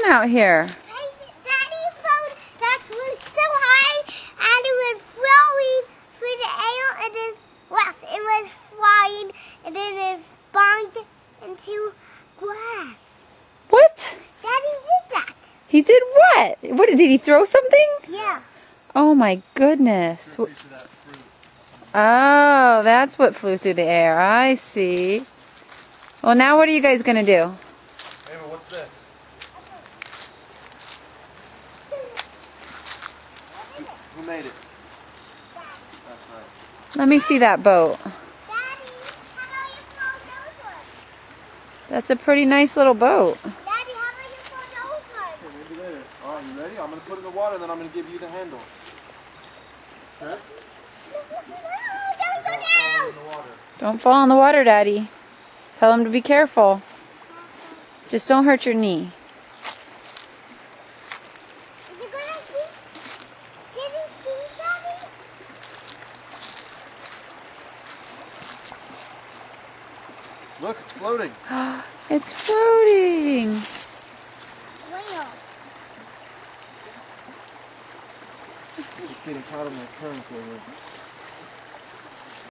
on out here? Daddy phone that flew so high and it was flowing through the air and then, well, it was flying and then it bumped into grass. What? Daddy did that. He did what? What did he throw something? Yeah. Oh my goodness. Oh, that's what flew through the air. I see. Well, now what are you guys gonna do? Ava, what's this? Who made it? That's right. Let me see that boat. Daddy, how about you throw those ones? That's a pretty nice little boat. Daddy, how about you throw those ones? Okay, maybe later. Alright, you ready? I'm going to put it in the water and then I'm going to give you the handle. Okay? Don't go Fall down! in the water. Don't fall in the water, Daddy. Tell him to be careful. Just don't hurt your knee. Is it gonna sink? Did it sink, Daddy? Look, it's floating. It's floating. Whale. It's getting caught in the current over.